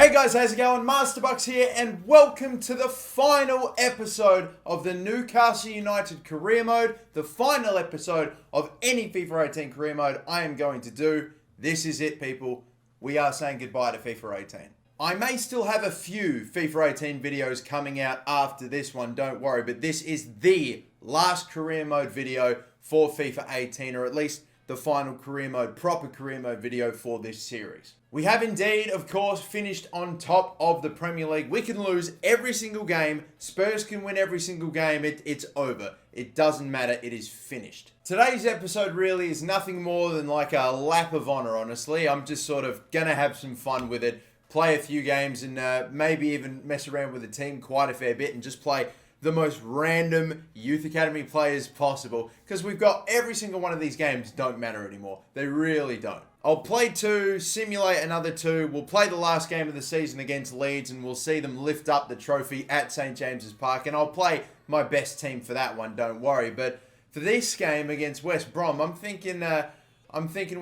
Hey guys, how's it going? Masterbucks here, and welcome to the final episode of the Newcastle United career mode, the final episode of any FIFA 18 career mode I am going to do. This is it, people. We are saying goodbye to FIFA 18. I may still have a few FIFA 18 videos coming out after this one, don't worry, but this is the last career mode video for FIFA 18, or at least the final career mode, proper career mode video for this series. We have indeed, of course, finished on top of the Premier League. We can lose every single game. Spurs can win every single game. It's over. It doesn't matter. It is finished. Today's episode really is nothing more than like a lap of honor, honestly. I'm just sort of going to have some fun with it, play a few games, and maybe even mess around with the team quite a fair bit and just play the most random youth academy players possible, because we've got every single one of these games don't matter anymore. They really don't. I'll play two, simulate another two. We'll play the last game of the season against Leeds and we'll see them lift up the trophy at St. James's Park, and I'll play my best team for that one, don't worry. But for this game against West Brom, I'm thinking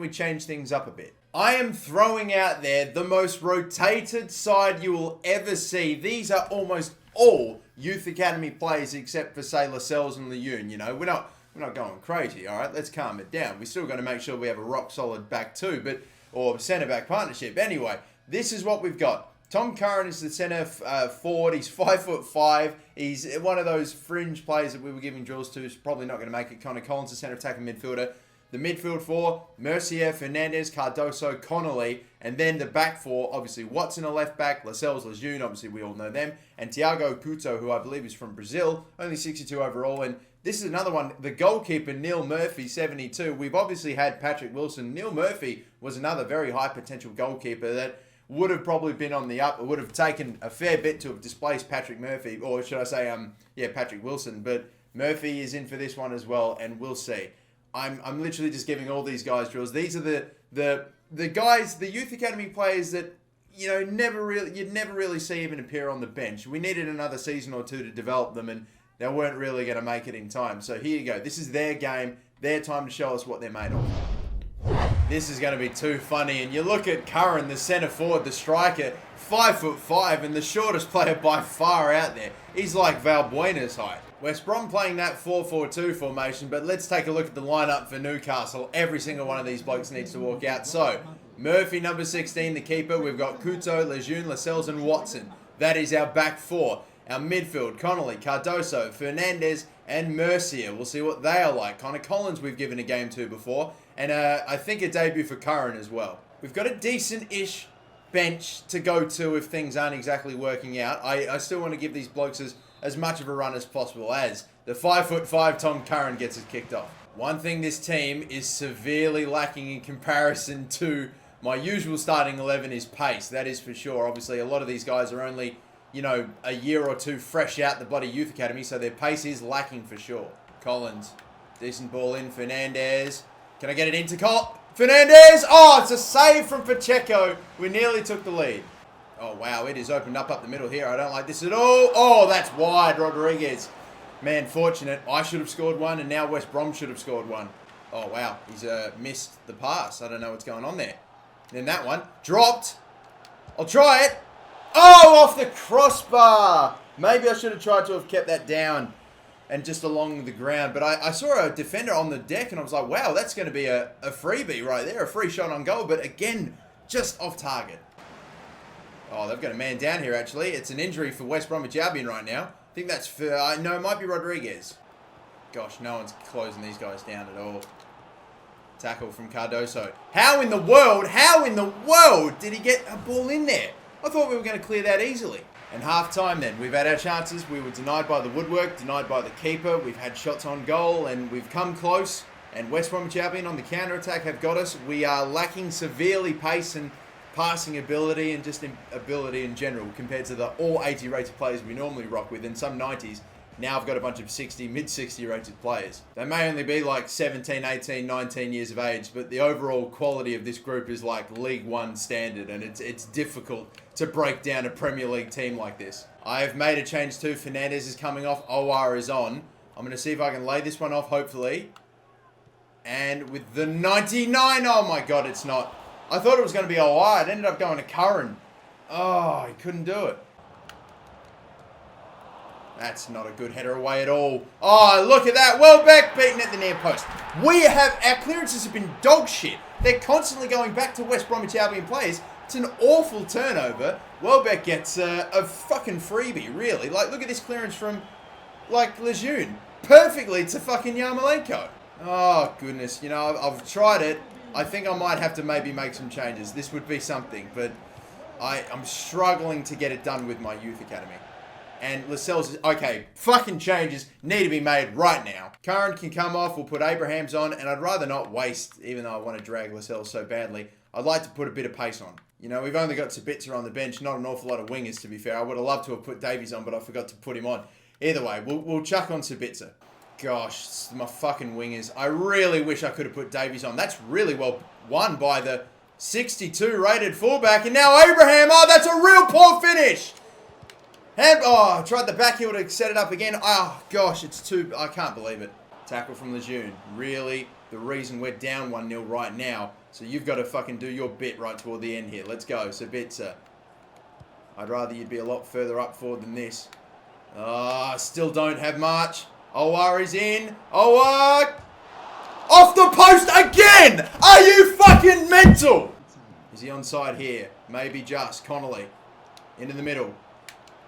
we change things up a bit. I am throwing out there the most rotated side you will ever see. These are almost all youth academy players except for, say, Lascelles and Lejeune. You know, we're not going crazy, all right? Let's calm it down. We're still going to make sure we have a rock-solid back two, or centre-back partnership. Anyway, this is what we've got. Tom Curran is the centre forward. He's 5'5". He's one of those fringe players that we were giving drills to. He's probably not going to make it. Connor Collins, the centre attacking midfielder. The midfield four, Mercier, Fernandez, Cardoso, Connolly, and then the back four, obviously Watson a left back, Lascelles, Lejeune, obviously we all know them, and Thiago Couto, who I believe is from Brazil, only 62 overall. And this is another one, the goalkeeper, Neil Murphy, 72. We've obviously had Patrick Wilson. Neil Murphy was another very high potential goalkeeper that would have probably been on the up. It would have taken a fair bit to have displaced Patrick Murphy, or should I say, Patrick Wilson. But Murphy is in for this one as well, and we'll see. I'm literally just giving all these guys drills. These are the guys, the youth academy players that you'd never really see even appear on the bench. We needed another season or two to develop them, and they weren't really going to make it in time. So here you go. This is their game, their time to show us what they're made of. This is going to be too funny. And you look at Curran, the centre forward, the striker, 5'5", and the shortest player by far out there. He's like Valbuena's height. West Brom playing that 4-4-2 formation, but let's take a look at the lineup for Newcastle. Every single one of these blokes needs to walk out. So, Murphy, number 16, the keeper. We've got Couto, Lejeune, Lascelles, and Watson. That is our back four. Our midfield, Connolly, Cardoso, Fernandez, and Mercier. We'll see what they are like. Connor Collins we've given a game to before, and I think a debut for Curran as well. We've got a decent-ish bench to go to if things aren't exactly working out. I still want to give these blokes as much of a run as possible, as the 5'5" Tom Curran gets us kicked off. One thing this team is severely lacking in comparison to my usual starting 11 is pace. That is for sure. Obviously, a lot of these guys are only, a year or two fresh out the bloody youth academy, so their pace is lacking for sure. Collins, decent ball in. Fernandez. Can I get it into Fernandez? Oh, it's a save from Pacheco. We nearly took the lead. Oh, wow, it is opened up the middle here. I don't like this at all. Oh, that's wide, Rodriguez. Man, fortunate. I should have scored one, and now West Brom should have scored one. Oh, wow, he's missed the pass. I don't know what's going on there. Then that one, dropped. I'll try it. Oh, off the crossbar. Maybe I should have tried to have kept that down and just along the ground. But I saw a defender on the deck, and I was like, wow, that's going to be a freebie right there, a free shot on goal. But again, just off target. Oh, they've got a man down here, actually. It's an injury for West Bromwich Albion right now. I think that's for... no, it might be Rodriguez. Gosh, no one's closing these guys down at all. Tackle from Cardoso. How in the world did he get a ball in there? I thought we were going to clear that easily. And half-time then. We've had our chances. We were denied by the woodwork, denied by the keeper. We've had shots on goal, and we've come close. And West Bromwich Albion on the counter-attack have got us. We are lacking severely pace and passing ability and just ability in general compared to the all 80 rated players we normally rock with, and some 90s. Now I've got a bunch of 60, mid-60 rated players. They may only be like 17, 18, 19 years of age, but the overall quality of this group is like League One standard, and it's difficult to break down a Premier League team like this. I have made a change too. Fernandez is coming off. OR is on. I'm going to see if I can lay this one off, hopefully. And with the 99, oh my God, it's not. I thought it was going to be OR. It ended up going to Curran. Oh, he couldn't do it. That's not a good header away at all. Oh, look at that. Welbeck beaten at the near post. Our clearances have been dog shit. They're constantly going back to West Bromwich Albion players. It's an awful turnover. Welbeck gets a fucking freebie, really. Like, look at this clearance from, like, Lejeune. Perfectly to fucking Yarmolenko. Oh, goodness. You know, I've tried it. I think I might have to maybe make some changes. This would be something, but I'm struggling to get it done with my youth academy. And Lascelles, okay, fucking changes need to be made right now. Curran can come off, we'll put Abrahams on, and I'd rather not waste, even though I want to drag Lascelles so badly, I'd like to put a bit of pace on. You know, we've only got Sabitzer on the bench, not an awful lot of wingers, to be fair. I would have loved to have put Davies on, but I forgot to put him on. Either way, we'll chuck on Sabitzer. Gosh, it's my fucking wingers. I really wish I could have put Davies on. That's really well won by the 62 rated fullback, and now Abraham, oh, that's a real poor finish! I tried the back heel to set it up again. Oh, gosh, I can't believe it. Tackle from Lejeune. Really, the reason we're down 1-0 right now. So you've got to fucking do your bit right toward the end here. Let's go, Sabitzer. I'd rather you'd be a lot further up forward than this. Still don't have much. Owa's in. Owa! Off the post again! Are you fucking mental? Is he onside here? Maybe just. Connolly. Into the middle.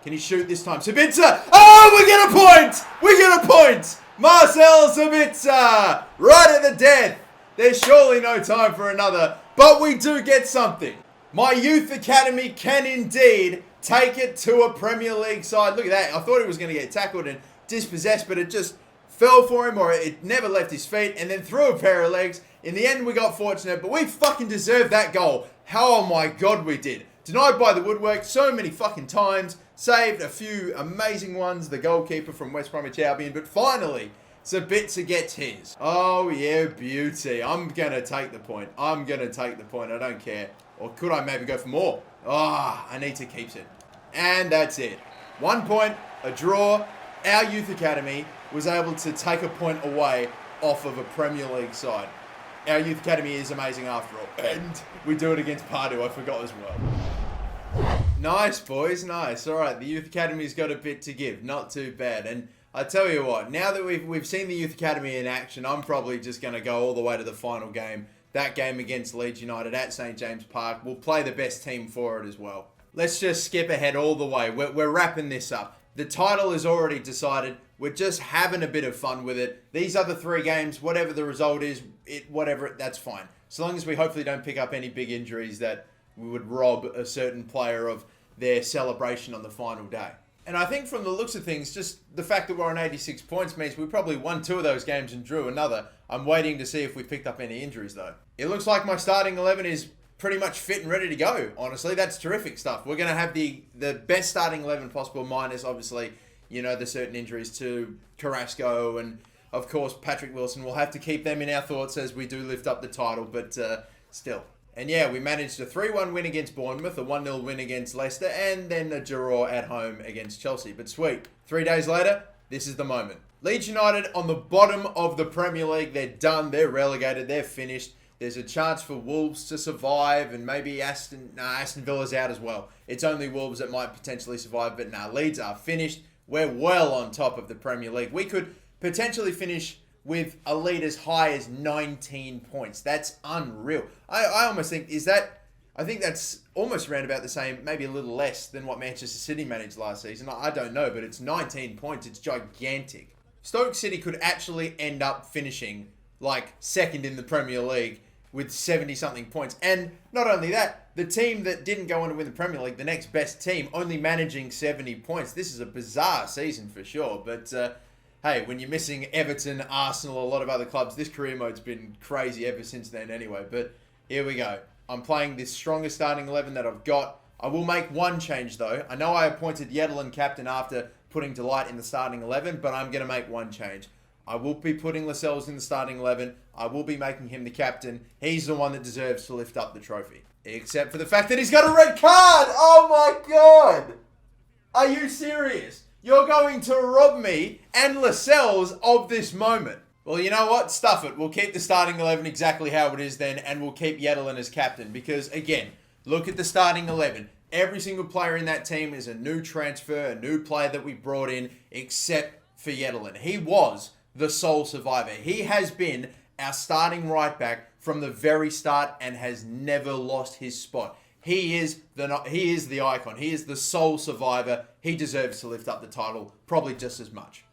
Can he shoot this time? Sabitzer! Oh, we get a point! We get a point! Marcel Sabitzer! Right at the death. There's surely no time for another, but we do get something. My youth academy can indeed take it to a Premier League side. Look at that. I thought he was going to get tackled and dispossessed, but it just fell for him, or it never left his feet, and then threw a pair of legs. In the end, we got fortunate, but we fucking deserved that goal. Oh my God, we did. Denied by the woodwork so many fucking times. Saved a few amazing ones, the goalkeeper from West Bromwich Albion, but finally, Sabitzer gets his. Oh yeah, beauty. I'm going to take the point. I don't care. Or could I maybe go for more? I need to keep it. And that's it. 1 point, a draw. Our youth academy was able to take a point away off of a Premier League side. Our youth academy is amazing after all. And we do it against Pardew, I forgot as well. Nice, boys, nice. All right, the youth academy's got a bit to give. Not too bad. And I tell you what, now that we've seen the youth academy in action, I'm probably just going to go all the way to the final game. That game against Leeds United at St. James Park. We'll play the best team for it as well. Let's just skip ahead all the way. We're wrapping this up. The title is already decided. We're just having a bit of fun with it. These other 3 games, whatever the result is, that's fine. So long as we hopefully don't pick up any big injuries that we would rob a certain player of their celebration on the final day. And I think from the looks of things, just the fact that we're on 86 points means we probably won 2 of those games and drew another. I'm waiting to see if we picked up any injuries though. It looks like my starting 11 is pretty much fit and ready to go. Honestly, that's terrific stuff. We're going to have the best starting 11 possible, minus obviously, you know, the certain injuries to Carrasco and of course Patrick Wilson. We'll have to keep them in our thoughts as we do lift up the title, but still. And yeah, we managed a 3-1 win against Bournemouth, a 1-0 win against Leicester, and then a draw at home against Chelsea. But sweet, 3 days later, this is the moment. Leeds United on the bottom of the Premier League. They're done, they're relegated, they're finished. There's a chance for Wolves to survive, and maybe Aston Villa's out as well. It's only Wolves that might potentially survive, but Leeds are finished. We're well on top of the Premier League. We could potentially finish with a lead as high as 19 points. That's unreal. I almost think, I think that's almost around about the same, maybe a little less than what Manchester City managed last season. I don't know, but it's 19 points. It's gigantic. Stoke City could actually end up finishing like second in the Premier League with 70-something points. And not only that, the team that didn't go on to win the Premier League, the next best team, only managing 70 points. This is a bizarre season for sure, but hey, when you're missing Everton, Arsenal, a lot of other clubs, this career mode's been crazy ever since then anyway. But here we go. I'm playing this strongest starting 11 that I've got. I will make one change though. I know I appointed Yedlin captain after putting Delight in the starting 11, but I'm going to make one change. I will be putting Lascelles in the starting 11. I will be making him the captain. He's the one that deserves to lift up the trophy. Except for the fact that he's got a red card! Oh my God! Are you serious? You're going to rob me and Lascelles of this moment. Well, you know what? Stuff it. We'll keep the starting 11 exactly how it is then, and we'll keep Yedlin as captain. Because, again, look at the starting 11. Every single player in that team is a new transfer, a new player that we brought in, except for Yedlin. He was the sole survivor. He has been our starting right back from the very start and has never lost his spot. He is the icon. He is the sole survivor. He deserves to lift up the title, probably just as much.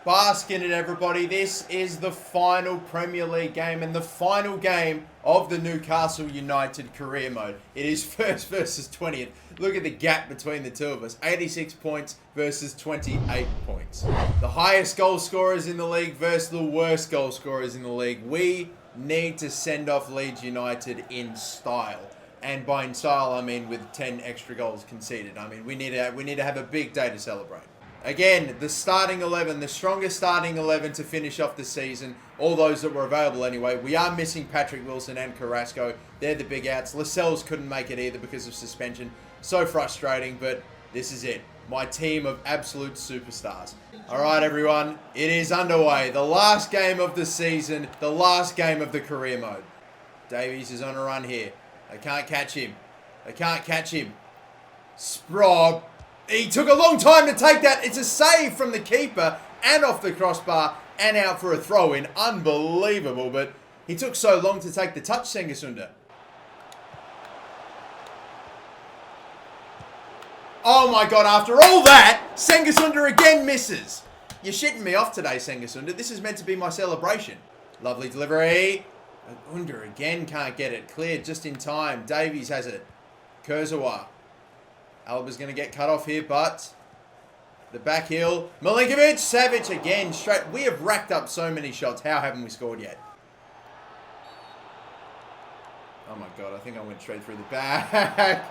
Bask in it, everybody. This is the final Premier League game and the final game of the Newcastle United career mode. It is first versus 20th. Look at the gap between the two of us. 86 points versus 28 points. The highest goal scorers in the league versus the worst goal scorers in the league. We need to send off Leeds United in style. And by in style, I mean with 10 extra goals conceded. I mean, we need to have a big day to celebrate. Again, the starting 11, the strongest starting 11 to finish off the season. All those that were available anyway. We are missing Patrick Wilson and Carrasco. They're the big outs. Lascelles couldn't make it either because of suspension. So frustrating, but this is it. My team of absolute superstars. All right, everyone. It is underway. The last game of the season. The last game of the career mode. Davies is on a run here. They can't catch him. They can't catch him. Sprague. He took a long time to take that. It's a save from the keeper and off the crossbar and out for a throw-in. Unbelievable, but he took so long to take the touch, Sengasunda. Oh my God, after all that, Sengasunda again misses. You're shitting me off today, Sengasunda. This is meant to be my celebration. Lovely delivery. Under again can't get it cleared just in time. Davies has it. Kurzawa. Alba's going to get cut off here, but the back heel. Milinkovic, Savic again. Straight. We have racked up so many shots. How haven't we scored yet? Oh my God, I think I went straight through the back.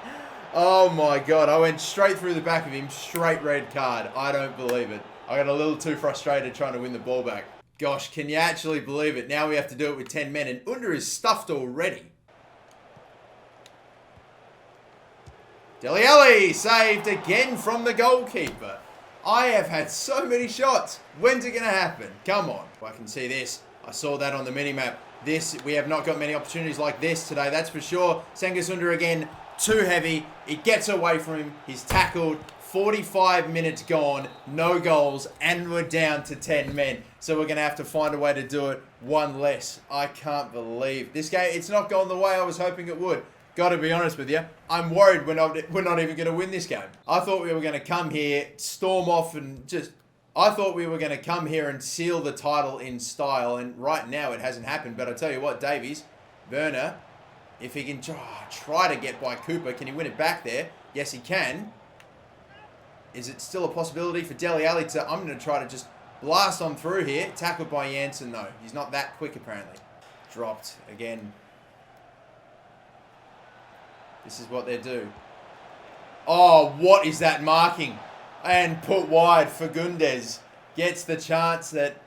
Oh my God, I went straight through the back of him. Straight red card. I don't believe it. I got a little too frustrated trying to win the ball back. Gosh, can you actually believe it? Now we have to do it with 10 men, and Under is stuffed already. Dele Alli saved again from the goalkeeper. I have had so many shots. When's it going to happen? Come on. I can see this. I saw that on the minimap. We have not got many opportunities like this today, that's for sure. Sengasunda again, too heavy. It gets away from him. He's tackled. 45 minutes gone, no goals, and we're down to 10 men. So we're going to have to find a way to do it one less. I can't believe this game. It's not gone the way I was hoping it would. Got to be honest with you, I'm worried we're not even going to win this game. I thought we were going to come here, storm off, and I thought we were going to come here and seal the title in style, and right now it hasn't happened. But I tell you what, Davies, Werner, if he can try to get by Cooper, can he win it back there? Yes, he can. Is it still a possibility for Dele Alli to... I'm going to try to just blast on through here. Tackled by Janssen, though. He's not that quick, apparently. Dropped again. This is what they do. Oh, what is that marking? And put wide. Fagundes gets the chance that,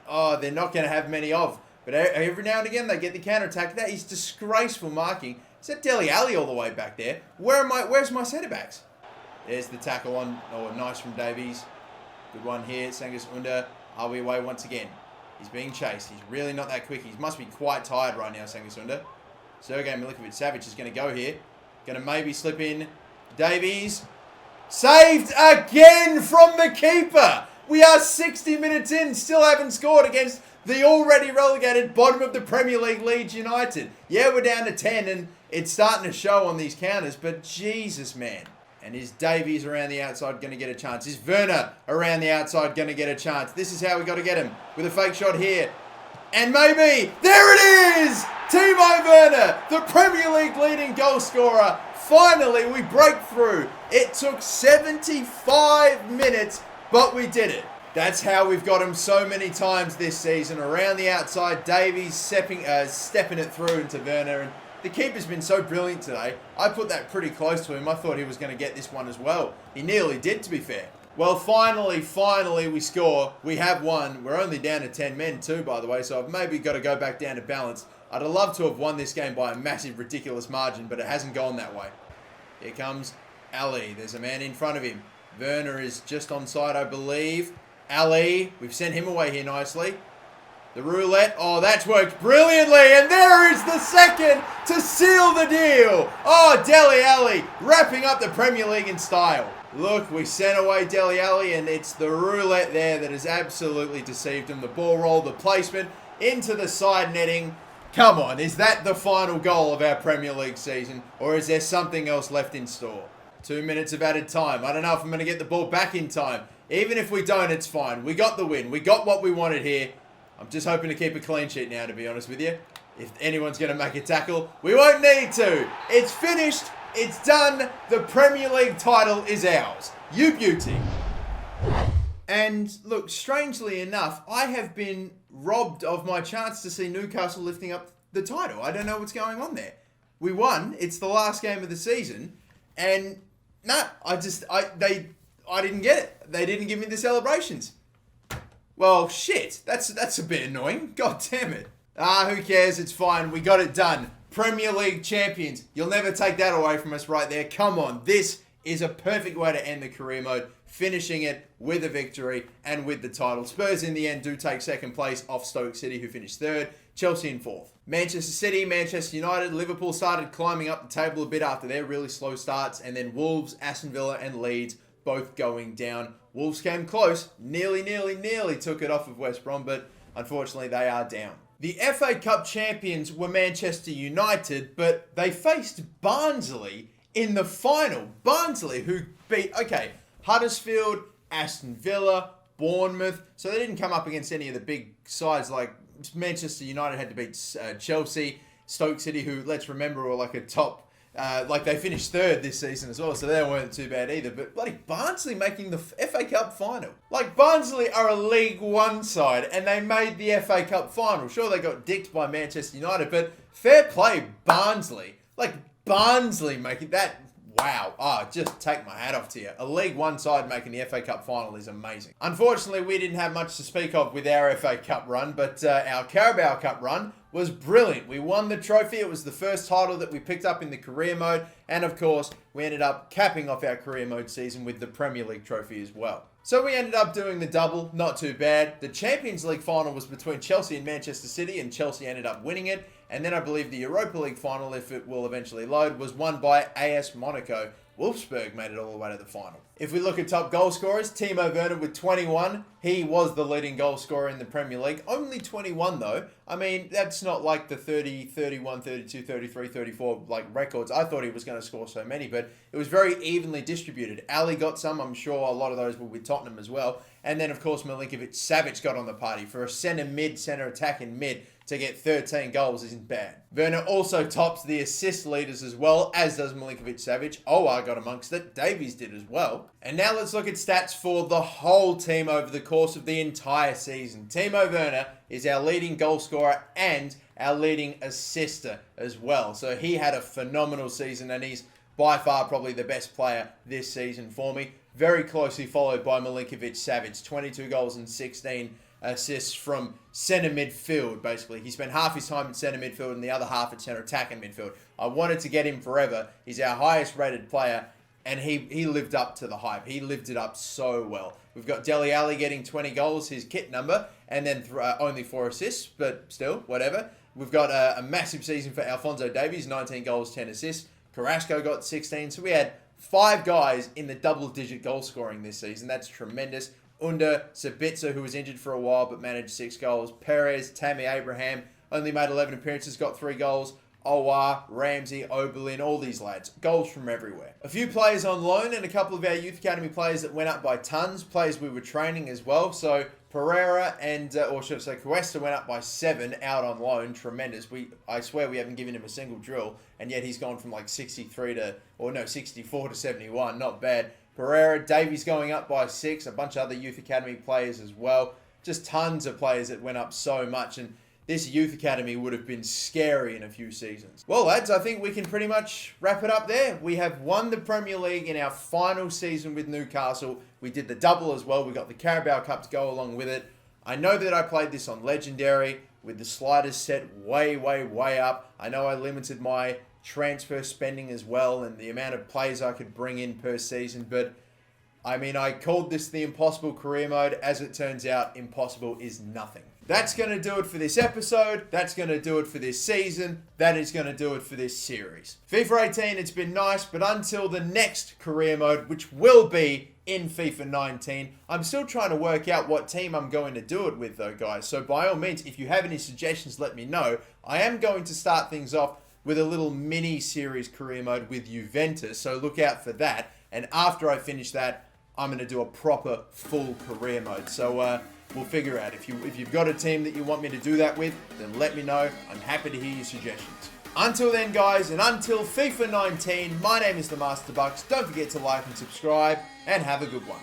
they're not going to have many of. But every now and again, they get the counter-attack. That is disgraceful marking. Is that Dele Alli all the way back there? Where's my centre-backs? There's the tackle on. Oh, nice from Davies. Good one here. Sengasunda. Are we away once again? He's being chased. He's really not that quick. He must be quite tired right now, Sengasunda. Sergei Milinkovic-Savic is going to go here. Going to maybe slip in. Davies. Saved again from the keeper. We are 60 minutes in. Still haven't scored against the already relegated bottom of the Premier League Leeds United. Yeah, we're down to 10 and it's starting to show on these counters. But Jesus, man. And is Davies around the outside going to get a chance? Is Werner around the outside going to get a chance? This is how we got to get him. With a fake shot here. And maybe, there it is! Timo Werner, the Premier League leading goal scorer. Finally, we break through. It took 75 minutes, but we did it. That's how we've got him so many times this season. Around the outside, Davies stepping it through into Werner. And the keeper's been so brilliant today. I put that pretty close to him. I thought he was going to get this one as well. He nearly did, to be fair. Well, finally we score. We have won. We're only down to 10 men too, by the way, so I've maybe got to go back down to balance. I'd have loved to have won this game by a massive, ridiculous margin, but it hasn't gone that way. Here comes Ali. There's a man in front of him. Werner is just onside, I believe. Ali, we've sent him away here nicely. The roulette, oh, that's worked brilliantly, and there is the second to seal the deal. Oh, Dele Alli wrapping up the Premier League in style. Look, we sent away Dele Alli, and it's the roulette there that has absolutely deceived him. The ball roll, the placement into the side netting. Come on, is that the final goal of our Premier League season, or is there something else left in store? 2 minutes of added time. I don't know if I'm going to get the ball back in time. Even if we don't, it's fine. We got the win. We got what we wanted here. I'm just hoping to keep a clean sheet now, to be honest with you. If anyone's going to make a tackle, we won't need to. It's finished. It's done. The Premier League title is ours. You beauty. And look, strangely enough, I have been robbed of my chance to see Newcastle lifting up the title. I don't know what's going on there. We won. It's the last game of the season. And I didn't get it. They didn't give me the celebrations. Well, shit. That's a bit annoying. God damn it. Who cares? It's fine. We got it done. Premier League champions. You'll never take that away from us right there. Come on. This is a perfect way to end the career mode, finishing it with a victory and with the title. Spurs in the end do take second place off Stoke City, who finished third. Chelsea in fourth. Manchester City, Manchester United, Liverpool started climbing up the table a bit after their really slow starts, and then Wolves, Aston Villa and Leeds both going down. Wolves came close, nearly took it off of West Brom, but unfortunately they are down. The FA Cup champions were Manchester United, but they faced Barnsley in the final. Barnsley, who beat, Huddersfield, Aston Villa, Bournemouth. So they didn't come up against any of the big sides like Manchester United had to beat Chelsea, Stoke City, who, let's remember, were like a top, they finished third this season as well, so they weren't too bad either. But bloody Barnsley making the FA Cup final. Like, Barnsley are a League One side, and they made the FA Cup final. Sure, they got dicked by Manchester United, but fair play, Barnsley. Like, Barnsley making that, wow. Just take my hat off to you. A League One side making the FA Cup final is amazing. Unfortunately, we didn't have much to speak of with our FA Cup run, but our Carabao Cup run was brilliant. We won the trophy. It was the first title that we picked up in the career mode. And of course, we ended up capping off our career mode season with the Premier League trophy as well. So we ended up doing the double, not too bad. The Champions League final was between Chelsea and Manchester City, and Chelsea ended up winning it. And then I believe the Europa League final, if it will eventually load, was won by AS Monaco. Wolfsburg made it all the way to the final. If we look at top goal scorers, Timo Werner with 21. He was the leading goal scorer in the Premier League. Only 21 though. I mean, that's not like the 30, 31, 32, 33, 34 like records. I thought he was going to score so many, but it was very evenly distributed. Ali got some. I'm sure a lot of those were with Tottenham as well. And then, of course, Milinkovic-Savic got on the party. For a centre attack in mid, to get 13 goals isn't bad. Werner also tops the assist leaders as well, as does Milinkovic-Savic. Owa got amongst it. Davies did as well. And now let's look at stats for the whole team over the course of the entire season. Timo Werner is our leading goal scorer and our leading assister as well. So he had a phenomenal season, and he's by far probably the best player this season for me. Very closely followed by Milinkovic-Savic, 22 goals and 16 assists from centre midfield, basically. He spent half his time in centre midfield and the other half at centre attack and midfield. I wanted to get him forever. He's our highest rated player, and he lived up to the hype. He lived it up so well. We've got Dele Alli getting 20 goals, his kit number, and then only 4 assists, but still, whatever. We've got a massive season for Alphonso Davies, 19 goals, 10 assists. Carrasco got 16, so we had 5 guys in the double-digit goal scoring this season. That's tremendous. Under Sabitzer, who was injured for a while but managed 6 goals. Perez, Tammy Abraham, only made 11 appearances, got 3 goals. Owa, Ramsey, Oberlin, all these lads. Goals from everywhere. A few players on loan and a couple of our youth academy players that went up by tons. Players we were training as well. So Pereira and, or should I say Cuesta went up by 7 out on loan. Tremendous. I swear we haven't given him a single drill. And yet he's gone from like 64 to 71. Not bad. Pereira, Davies going up by 6. A bunch of other youth academy players as well. Just tons of players that went up so much. And this youth academy would have been scary in a few seasons. Well, lads, I think we can pretty much wrap it up there. We have won the Premier League in our final season with Newcastle. We did the double as well. We got the Carabao Cup to go along with it. I know that I played this on Legendary with the sliders set way up. I know I limited my transfer spending as well and the amount of players I could bring in per season. But, I mean, I called this the impossible career mode. As it turns out, impossible is nothing. That's going to do it for this episode. That's going to do it for this season. That is going to do it for this series. FIFA 18, it's been nice, but until the next career mode, which will be in FIFA 19, I'm still trying to work out what team I'm going to do it with though, guys. So by all means, if you have any suggestions, let me know. I am going to start things off with a little mini series career mode with Juventus, so look out for that. And after I finish that, I'm going to do a proper full career mode. So we'll figure out. If you've got a team that you want me to do that with, then let me know. I'm happy to hear your suggestions. Until then, guys, and until FIFA 19, my name is the Master Bucks. Don't forget to like and subscribe, and have a good one.